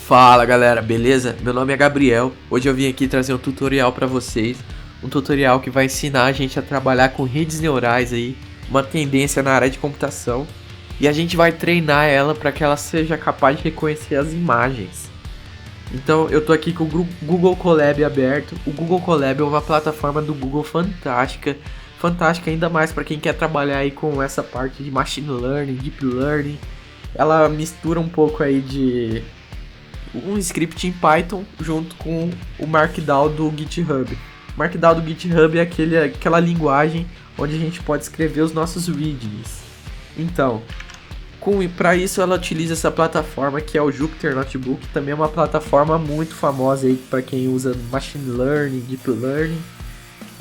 Fala galera, beleza? Meu nome é Gabriel. Hoje eu vim aqui trazer um tutorial para vocês. Um tutorial que vai ensinar a gente a trabalhar com redes neurais aí, uma tendência na área de computação. E a gente vai treinar ela para que ela seja capaz de reconhecer as imagens. Então eu tô aqui com o Google Colab aberto. O Google Colab é uma plataforma do Google fantástica. Fantástica ainda mais para quem quer trabalhar aí com essa parte de Machine Learning, Deep Learning. Ela mistura um pouco aí de um script em Python junto com o Markdown do GitHub. Markdown do GitHub é aquela linguagem onde a gente pode escrever os nossos readmes. Então, para isso ela utiliza essa plataforma que é o Jupyter Notebook, também é uma plataforma muito famosa aí para quem usa Machine Learning, Deep Learning.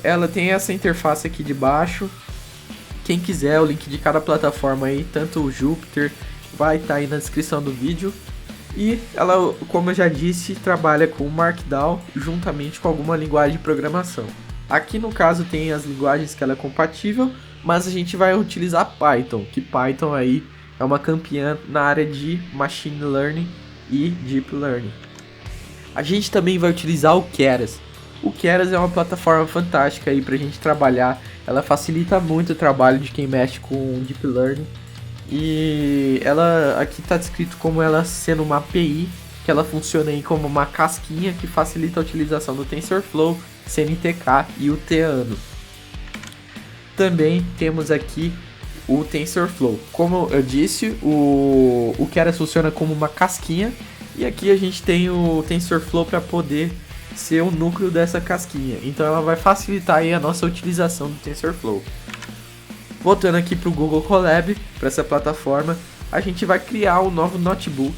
Ela tem essa interface aqui de baixo. Quem quiser o link de cada plataforma aí, tanto o Jupyter, vai estar aí na descrição do vídeo. E ela, como eu já disse, trabalha com Markdown juntamente com alguma linguagem de programação. Aqui no caso tem as linguagens que ela é compatível, mas a gente vai utilizar Python, que Python aí é uma campeã na área de Machine Learning e Deep Learning. A gente também vai utilizar o Keras. O Keras é uma plataforma fantástica aí pra gente trabalhar, ela facilita muito o trabalho de quem mexe com Deep Learning. E ela aqui está descrito como ela sendo uma API, que ela funciona aí como uma casquinha que facilita a utilização do TensorFlow, CNTK e o Theano. Também temos aqui o TensorFlow. Como eu disse, o Keras funciona como uma casquinha, e aqui a gente tem o TensorFlow para poder ser o núcleo dessa casquinha. Então ela vai facilitar aí a nossa utilização do TensorFlow. Voltando aqui para o Google Colab, para essa plataforma, a gente vai criar um novo notebook.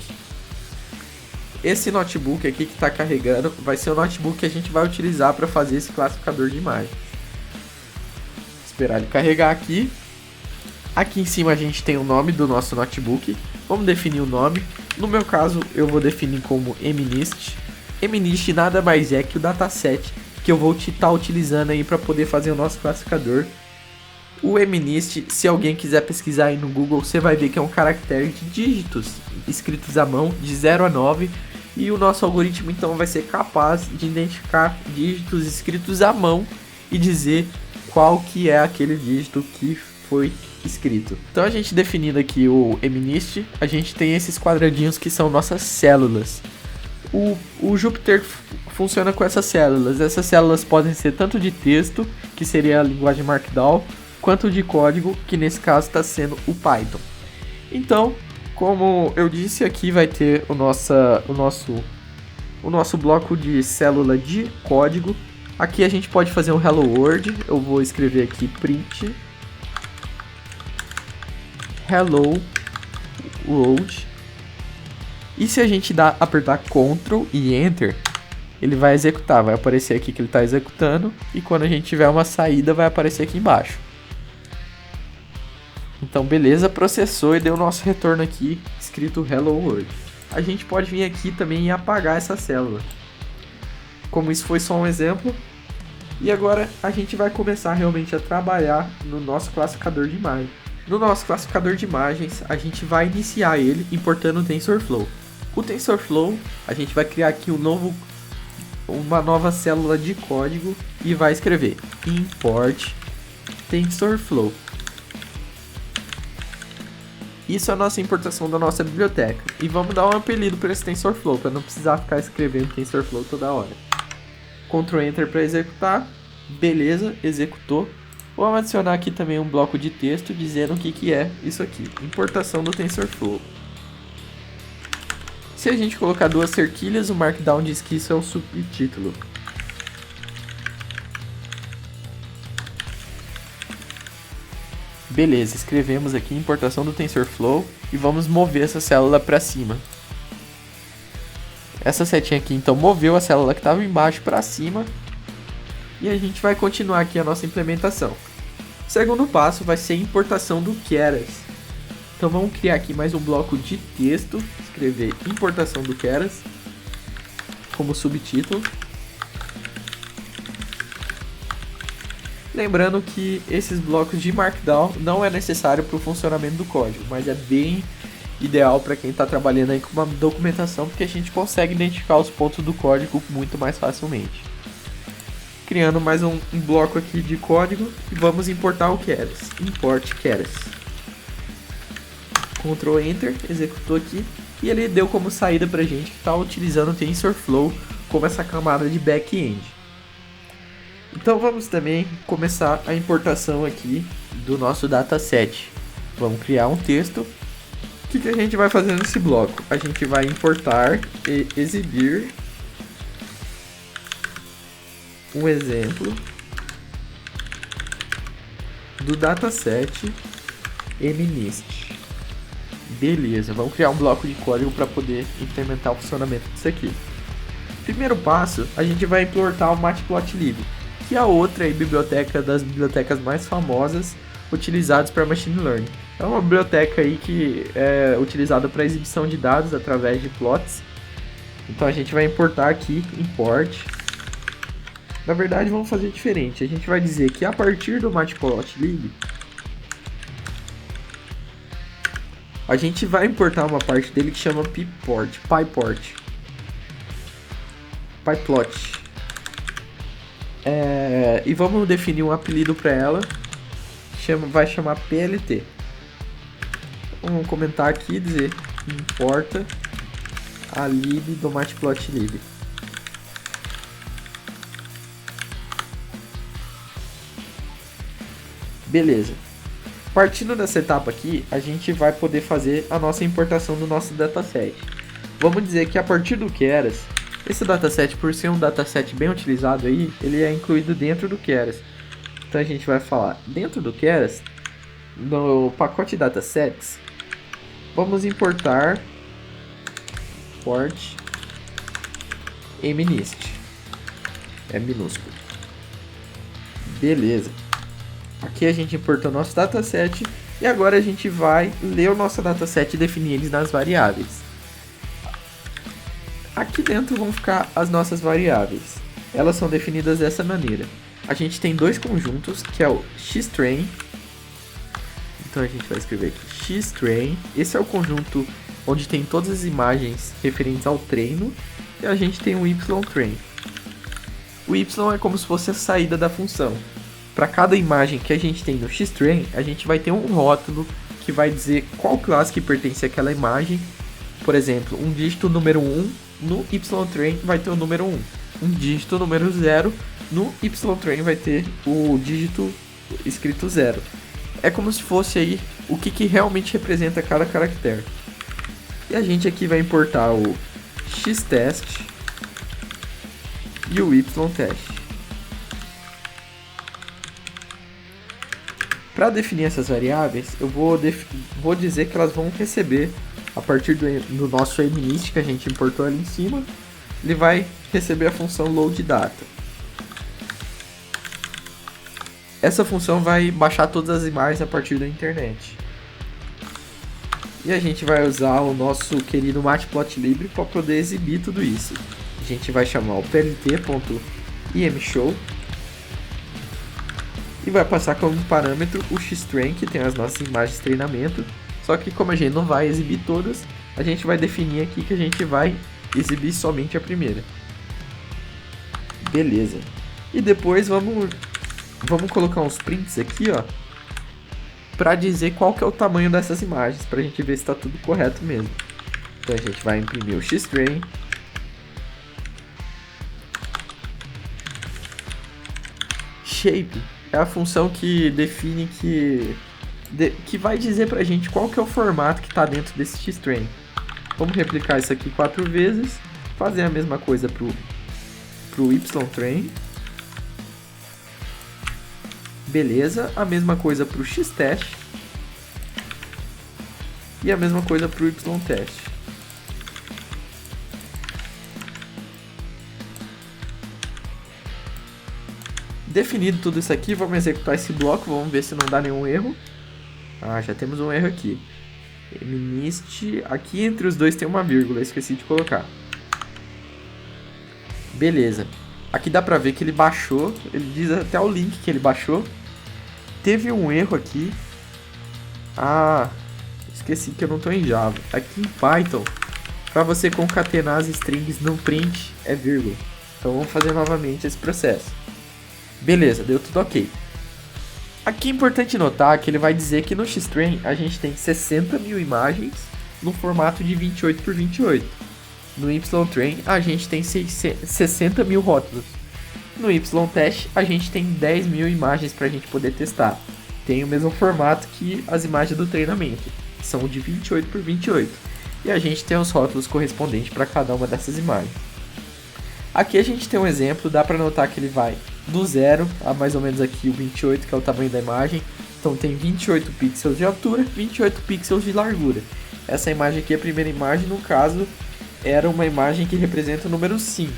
Esse notebook aqui que está carregando vai ser o notebook que a gente vai utilizar para fazer esse classificador de imagem. Esperar ele carregar aqui. Aqui em cima a gente tem o nome do nosso notebook. Vamos definir o nome. No meu caso eu vou definir como MNIST. MNIST nada mais é que o dataset que eu vou estar utilizando aí para poder fazer o nosso classificador. O MNIST, se alguém quiser pesquisar aí no Google, você vai ver que é um caractere de dígitos escritos à mão, de 0 a 9, e o nosso algoritmo então vai ser capaz de identificar dígitos escritos à mão e dizer qual que é aquele dígito que foi escrito. Então a gente definindo aqui o MNIST, a gente tem esses quadradinhos que são nossas células. O Jupyter funciona com essas células podem ser tanto de texto, que seria a linguagem Markdown, quanto de código, que nesse caso está sendo o Python. Então, como eu disse, aqui vai ter o nosso bloco de célula de código. Aqui a gente pode fazer um Hello World. Eu vou escrever aqui print Hello World. E se a gente apertar Ctrl e Enter, ele vai executar. Vai aparecer aqui que ele está executando. E quando a gente tiver uma saída, vai aparecer aqui embaixo. Então beleza, processou e deu o nosso retorno aqui, escrito Hello World. A gente pode vir aqui também e apagar essa célula. Como isso foi só um exemplo. E agora a gente vai começar realmente a trabalhar no nosso classificador de imagem. No nosso classificador de imagens, a gente vai iniciar ele importando o TensorFlow. O TensorFlow, a gente vai criar aqui uma nova célula de código e vai escrever import TensorFlow. Isso é a nossa importação da nossa biblioteca. E vamos dar um apelido para esse TensorFlow, para não precisar ficar escrevendo TensorFlow toda hora. Ctrl Enter para executar. Beleza, executou. Vamos adicionar aqui também um bloco de texto dizendo o que é isso aqui. Importação do TensorFlow. Se a gente colocar duas cerquilhas, o Markdown diz que isso é um subtítulo. Beleza, escrevemos aqui importação do TensorFlow e vamos mover essa célula para cima. Essa setinha aqui então moveu a célula que estava embaixo para cima e a gente vai continuar aqui a nossa implementação. O segundo passo vai ser a importação do Keras. Então vamos criar aqui mais um bloco de texto, escrever importação do Keras como subtítulo. Lembrando que esses blocos de Markdown não é necessário para o funcionamento do código, mas é bem ideal para quem está trabalhando aí com uma documentação, porque a gente consegue identificar os pontos do código muito mais facilmente. Criando mais um bloco aqui de código e vamos importar o Keras. Import Keras. Ctrl Enter, executou aqui e ele deu como saída para a gente que está utilizando o TensorFlow como essa camada de back-end. Então vamos também começar a importação aqui do nosso dataset. Vamos criar um texto. O que a gente vai fazer nesse bloco? A gente vai importar e exibir um exemplo do dataset MNIST. Beleza, vamos criar um bloco de código para poder implementar o funcionamento disso aqui. Primeiro passo, a gente vai importar o Matplotlib, que é a outra biblioteca das bibliotecas mais famosas utilizadas para Machine Learning. É uma biblioteca aí que é utilizada para exibição de dados através de plots. Então a gente vai importar aqui, import. Na verdade vamos fazer diferente, a gente vai dizer que a partir do Matplotlib, a gente vai importar uma parte dele que chama PyPort. E vamos definir um apelido para ela, vai chamar PLT. Vamos comentar aqui, dizer importa a lib do Matplotlib. Beleza. Partindo dessa etapa aqui, a gente vai poder fazer a nossa importação do nosso dataset. Vamos dizer que a partir do Keras, esse dataset, por ser um dataset bem utilizado aí, ele é incluído dentro do Keras. Então a gente vai falar dentro do Keras, no pacote datasets, vamos importar import MNIST. É minúsculo. Beleza. Aqui a gente importou nosso dataset e agora a gente vai ler o nosso dataset e definir eles nas variáveis. Aqui dentro vão ficar as nossas variáveis. Elas são definidas dessa maneira. A gente tem dois conjuntos, que é o xtrain. Então a gente vai escrever aqui xtrain. Esse é o conjunto onde tem todas as imagens referentes ao treino. E a gente tem o ytrain. O y é como se fosse a saída da função. Para cada imagem que a gente tem no xtrain, a gente vai ter um rótulo que vai dizer qual classe que pertence àquela imagem. Por exemplo, um dígito número 1 no ytrain vai ter o número 1. Um dígito número 0 no ytrain vai ter o dígito escrito 0. É como se fosse aí o que realmente representa cada caractere. E a gente aqui vai importar o xtest e o ytest. Para definir essas variáveis, eu vou dizer que elas vão receber, a partir do nosso MNIST que a gente importou ali em cima, ele vai receber a função loadData. Essa função vai baixar todas as imagens a partir da internet. E a gente vai usar o nosso querido Matplotlib para poder exibir tudo isso. A gente vai chamar o plt.imshow e vai passar como parâmetro o xtrain, que tem as nossas imagens de treinamento. Só que como a gente não vai exibir todas, a gente vai definir aqui que a gente vai exibir somente a primeira. Beleza. E depois vamos colocar uns prints aqui, ó, para dizer qual que é o tamanho dessas imagens, para a gente ver se está tudo correto mesmo. Então a gente vai imprimir o xtrain. Shape é a função que define que vai dizer pra gente qual que é o formato que está dentro desse xtrain. Vamos replicar isso aqui 4 vezes, fazer a mesma coisa pro ytrain. Beleza, a mesma coisa pro xtest e a mesma coisa pro ytest. Definido tudo isso aqui, vamos executar esse bloco, vamos ver se não dá nenhum erro. Ah, já temos um erro aqui. MNIST, aqui entre os dois tem uma vírgula, esqueci de colocar. Beleza. Aqui dá pra ver que ele baixou, ele diz até o link que ele baixou. Teve um erro aqui. Ah, esqueci que eu não estou em Java. Aqui em Python, para você concatenar as strings no print, é vírgula. Então vamos fazer novamente esse processo. Beleza, deu tudo ok. Aqui é importante notar que ele vai dizer que no Xtreme a gente tem 60 mil imagens no formato de 28 por 28. No YTrain a gente tem 60 mil rótulos. No YTest a gente tem 10 mil imagens para a gente poder testar. Tem o mesmo formato que as imagens do treinamento, são de 28 por 28. E a gente tem os rótulos correspondentes para cada uma dessas imagens. Aqui a gente tem um exemplo, dá para notar que ele vai do 0 a mais ou menos aqui o 28, que é o tamanho da imagem. Então tem 28 pixels de altura, 28 pixels de largura. Essa imagem aqui, a primeira imagem, no caso, era uma imagem que representa o número 5.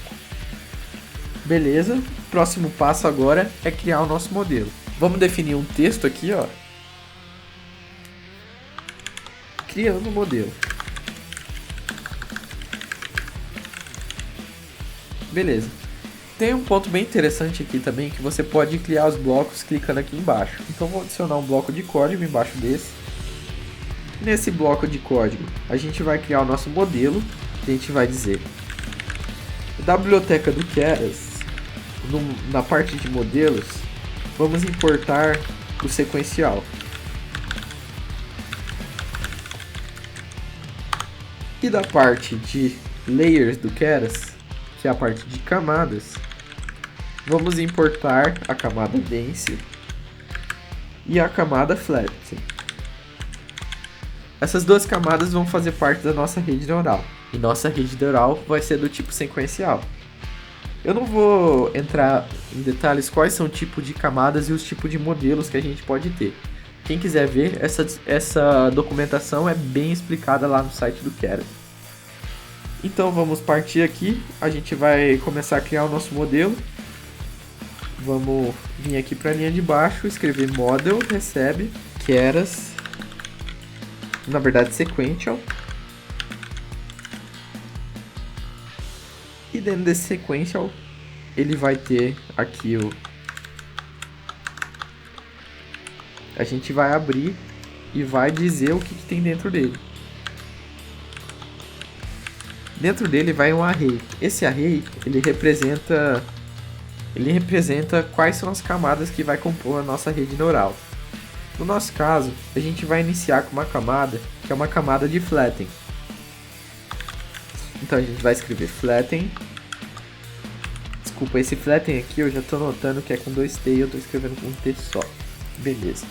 Beleza, próximo passo agora é criar o nosso modelo. Vamos definir um texto aqui, ó. Criando o modelo. Beleza. Tem um ponto bem interessante aqui também, que você pode criar os blocos clicando aqui embaixo. Então vou adicionar um bloco de código embaixo desse. Nesse bloco de código, a gente vai criar o nosso modelo. A gente vai dizer da biblioteca do Keras, na parte de modelos, vamos importar o sequencial. E da parte de layers do Keras, que é a parte de camadas, vamos importar a camada dense e a camada flat. Essas duas camadas vão fazer parte da nossa rede neural. E nossa rede neural vai ser do tipo sequencial. Eu não vou entrar em detalhes quais são o tipo de camadas e os tipos de modelos que a gente pode ter. Quem quiser ver, essa documentação é bem explicada lá no site do Keras. Então vamos partir aqui, a gente vai começar a criar o nosso modelo. Vamos vir aqui para a linha de baixo, escrever model, recebe, Keras, na verdade sequential. E dentro desse sequential, ele vai ter aqui a gente vai abrir e vai dizer o que tem dentro dele. Dentro dele vai um array. Esse array, ele representa quais são as camadas que vai compor a nossa rede neural. No nosso caso, a gente vai iniciar com uma camada, que é uma camada de flatten. Então a gente vai escrever flatten. Desculpa, esse flatten aqui eu já estou notando que é com 2T e eu estou escrevendo com um T só. Beleza.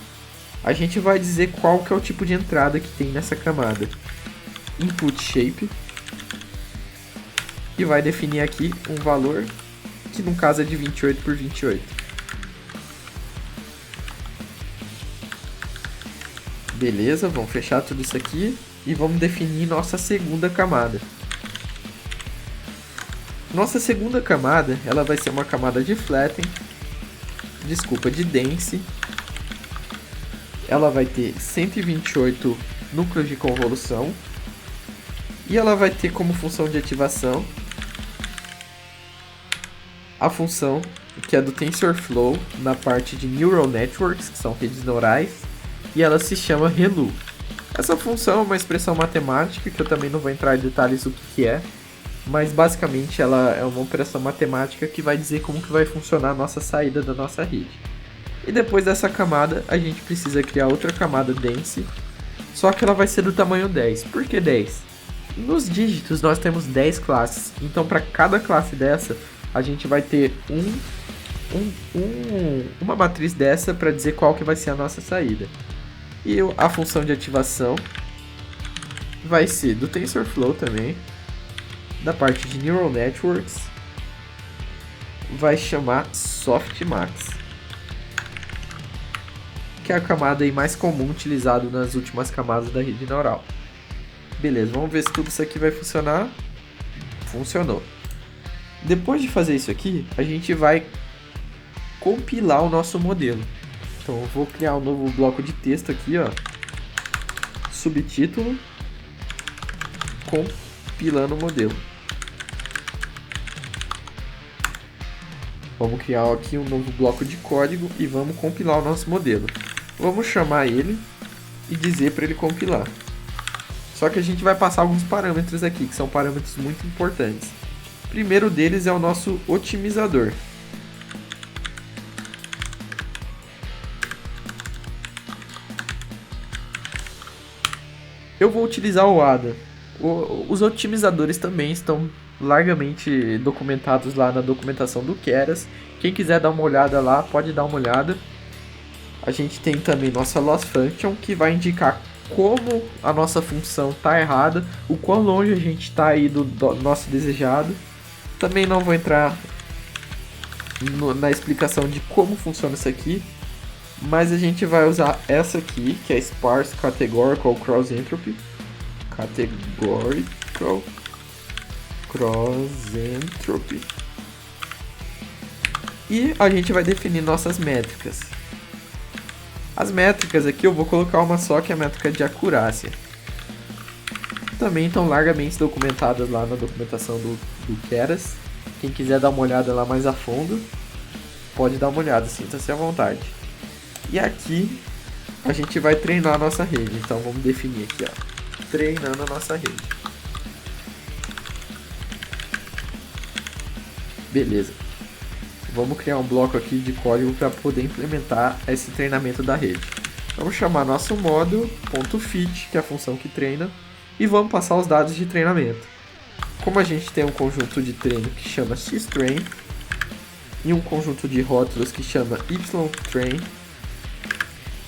A gente vai dizer qual que é o tipo de entrada que tem nessa camada. Input shape. E vai definir aqui um valor, que no caso é de 28 por 28. Beleza, vamos fechar tudo isso aqui e vamos definir nossa segunda camada. Nossa segunda camada, ela vai ser uma camada de flatten, de dense. Ela vai ter 128 núcleos de convolução e ela vai ter como função de ativação a função que é do TensorFlow na parte de Neural Networks, que são redes neurais, e ela se chama ReLU. Essa função é uma expressão matemática, que eu também não vou entrar em detalhes do que é, mas basicamente ela é uma operação matemática que vai dizer como que vai funcionar a nossa saída da nossa rede. E depois dessa camada, a gente precisa criar outra camada dense, só que ela vai ser do tamanho 10. Por que 10? Nos dígitos nós temos 10 classes, então para cada classe dessa, a gente vai ter uma matriz dessa para dizer qual que vai ser a nossa saída. E a função de ativação vai ser do TensorFlow também, da parte de Neural Networks, vai chamar Softmax, que é a camada aí mais comum utilizada nas últimas camadas da rede neural. Beleza, vamos ver se tudo isso aqui vai funcionar. Funcionou. Depois de fazer isso aqui, a gente vai compilar o nosso modelo. Então eu vou criar um novo bloco de texto aqui, ó. Subtítulo: compilando o modelo. Vamos criar aqui um novo bloco de código e vamos compilar o nosso modelo. Vamos chamar ele e dizer para ele compilar. Só que a gente vai passar alguns parâmetros aqui, que são parâmetros muito importantes. O primeiro deles é o nosso otimizador. Eu vou utilizar o ADA. Os otimizadores também estão largamente documentados lá na documentação do Keras. Quem quiser dar uma olhada lá, pode dar uma olhada. A gente tem também nossa loss function, que vai indicar como a nossa função está errada, o quão longe a gente está aí do nosso desejado. Também não vou entrar na explicação de como funciona isso aqui, mas a gente vai usar essa aqui, que é Sparse Categorical Cross Entropy. Categorical Cross Entropy. E a gente vai definir nossas métricas. As métricas aqui eu vou colocar uma só, que é a métrica de acurácia. Também estão largamente documentadas lá na documentação do Keras. Quem quiser dar uma olhada lá mais a fundo, pode dar uma olhada, sinta-se à vontade. E aqui a gente vai treinar a nossa rede. Então vamos definir aqui, ó, treinando a nossa rede. Beleza. Vamos criar um bloco aqui de código para poder implementar esse treinamento da rede. Vamos chamar nosso módulo.fit, que é a função que treina, e vamos passar os dados de treinamento. Como a gente tem um conjunto de treino que chama xtrain e um conjunto de rótulos que chama ytrain,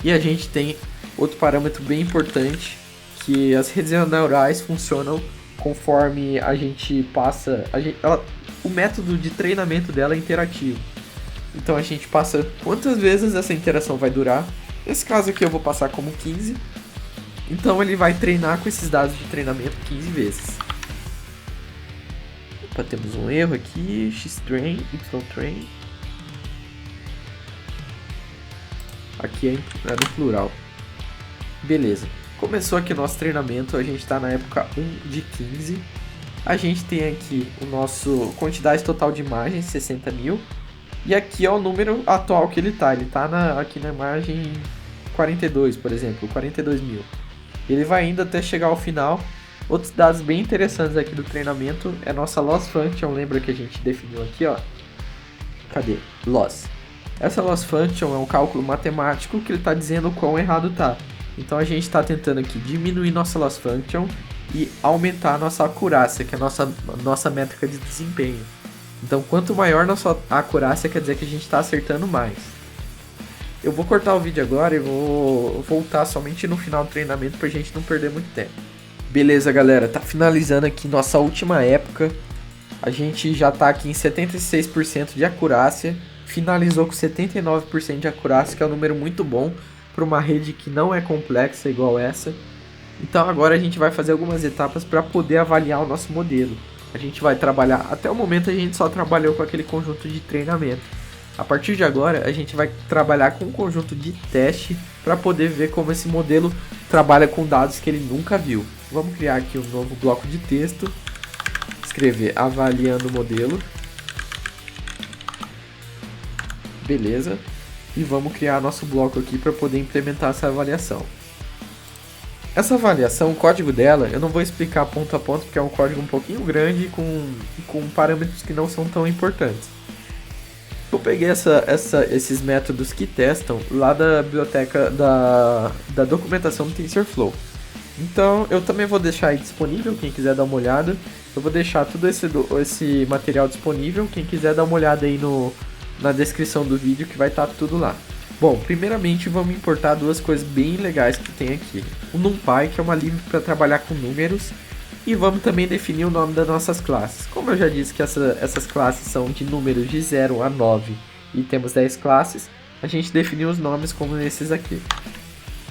e a gente tem outro parâmetro bem importante, que as redes neurais funcionam conforme a gente passa... o método de treinamento dela é interativo. Então a gente passa quantas vezes essa interação vai durar. Nesse caso aqui eu vou passar como 15. Então ele vai treinar com esses dados de treinamento 15 vezes. Opa, temos um erro aqui. Xtrain, ytrain. Aqui é no plural. Beleza. Começou aqui o nosso treinamento. A gente está na época 1 de 15. A gente tem aqui o nosso quantidade total de imagens, 60 mil. E aqui é o número atual que ele está. Ele está aqui na imagem 42, por exemplo, 42 mil. Ele vai indo até chegar ao final. Outros dados bem interessantes aqui do treinamento é nossa loss function. Lembra que a gente definiu aqui, ó? Cadê? Loss. Essa loss function é um cálculo matemático que ele está dizendo o quão errado tá. Então a gente está tentando aqui diminuir nossa loss function e aumentar a nossa acurácia, que é a nossa métrica de desempenho. Então, quanto maior nossa acurácia, quer dizer que a gente está acertando mais. Eu vou cortar o vídeo agora e vou voltar somente no final do treinamento para a gente não perder muito tempo. Beleza, galera, tá finalizando aqui nossa última época. A gente já tá aqui em 76% de acurácia, finalizou com 79% de acurácia, que é um número muito bom para uma rede que não é complexa igual essa. Então agora a gente vai fazer algumas etapas para poder avaliar o nosso modelo. A gente vai trabalhar, até o momento a gente só trabalhou com aquele conjunto de treinamento. A partir de agora a gente vai trabalhar com um conjunto de teste para poder ver como esse modelo trabalha com dados que ele nunca viu. Vamos criar aqui um novo bloco de texto, escrever avaliando o modelo. Beleza. E vamos criar nosso bloco aqui para poder implementar essa avaliação. Essa avaliação, o código dela, eu não vou explicar ponto a ponto porque é um código um pouquinho grande com parâmetros que não são tão importantes. Eu peguei esses métodos que testam lá da biblioteca da documentação do TensorFlow. Então eu também vou deixar aí disponível, quem quiser dar uma olhada. Eu vou deixar todo esse material disponível, quem quiser dar uma olhada aí na descrição do vídeo que vai estar tudo lá. Bom, primeiramente vamos importar duas coisas bem legais que tem aqui. O NumPy, que é uma lib para trabalhar com números, e vamos também definir o nome das nossas classes. Como eu já disse que essas classes são de números de 0 a 9 e temos 10 classes, a gente definiu os nomes como esses aqui.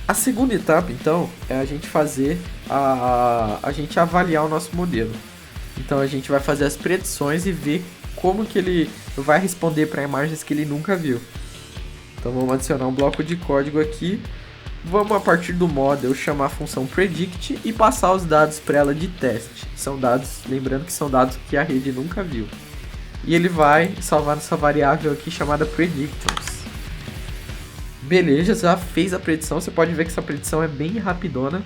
A segunda etapa, então, é a gente fazer a gente avaliar o nosso modelo. Então a gente vai fazer as predições e ver como que ele vai responder para imagens que ele nunca viu. Então vamos adicionar um bloco de código aqui. Vamos, a partir do model, chamar a função predict e passar os dados para ela de teste. São dados, lembrando que são dados que a rede nunca viu. E ele vai salvar nessa variável aqui chamada predictors. Beleza, já fez a predição. Você pode ver que essa predição é bem rapidona.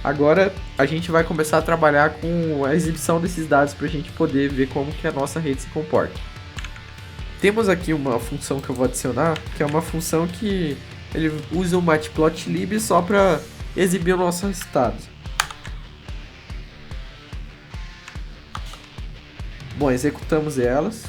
Agora a gente vai começar a trabalhar com a exibição desses dados para a gente poder ver como que a nossa rede se comporta. Temos aqui uma função que eu vou adicionar, que é uma função que ele usa o matplotlib só para exibir o nosso resultado. Bom, executamos elas.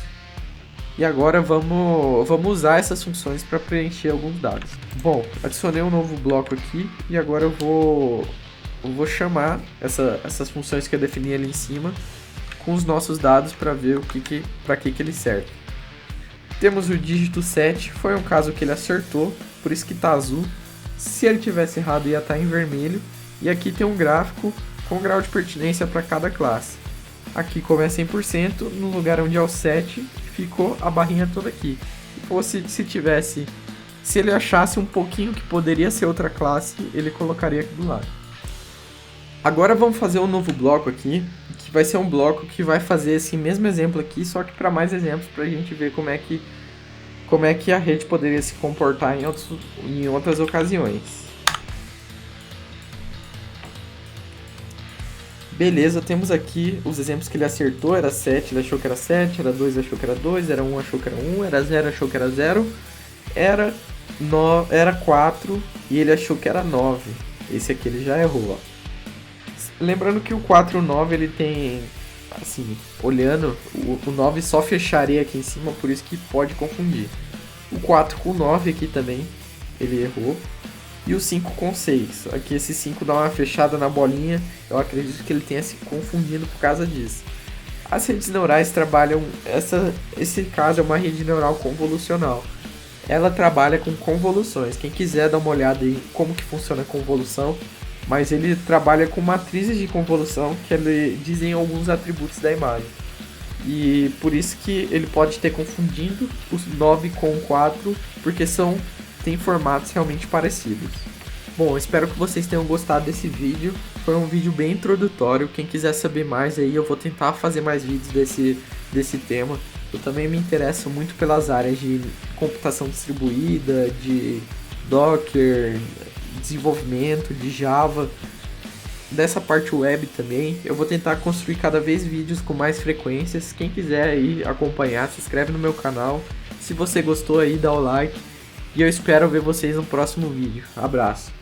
E agora vamos usar essas funções para preencher alguns dados. Bom, adicionei um novo bloco aqui e agora eu vou chamar essas funções que eu defini ali em cima com os nossos dados para ver para que ele serve. Temos o dígito 7, foi um caso que ele acertou, por isso que está azul. Se ele tivesse errado ia estar em vermelho. E aqui tem um gráfico com grau de pertinência para cada classe. Aqui como é 100%, no lugar onde é o 7, ficou a barrinha toda aqui. Se ele achasse um pouquinho que poderia ser outra classe, ele colocaria aqui do lado. Agora vamos fazer um novo bloco aqui, que vai ser um bloco que vai fazer esse mesmo exemplo aqui, só que para mais exemplos, para a gente ver como é que a rede poderia se comportar em outras ocasiões. Beleza, temos aqui os exemplos que ele acertou, era 7, ele achou que era 7, era 2, achou que era 2, era 1, achou que era 1, era 0, achou que era 0, era 4 e ele achou que era 9. Esse aqui ele já errou, ó. Lembrando que o 4 e o 9 ele tem, assim, olhando, o 9 só fecharia aqui em cima, por isso que pode confundir. O 4 com o 9 aqui também, ele errou. E o 5 com 6. Aqui esse 5 dá uma fechada na bolinha. Eu acredito que ele tenha se confundido por causa disso. As redes neurais trabalham... Esse caso é uma rede neural convolucional. Ela trabalha com convoluções. Quem quiser dar uma olhada em como que funciona a convolução. Mas ele trabalha com matrizes de convolução que ele dizem alguns atributos da imagem. E por isso que ele pode ter confundido os 9 com o 4. Porque tem formatos realmente parecidos. Bom, espero que vocês tenham gostado desse vídeo. Foi um vídeo bem introdutório. Quem quiser saber mais aí, eu vou tentar fazer mais vídeos desse tema. Eu também me interesso muito pelas áreas de computação distribuída, de Docker, desenvolvimento, de Java, dessa parte web também. Eu vou tentar construir cada vez vídeos com mais frequências. Quem quiser aí acompanhar, se inscreve no meu canal. Se você gostou aí, dá o like. E eu espero ver vocês no próximo vídeo. Abraço!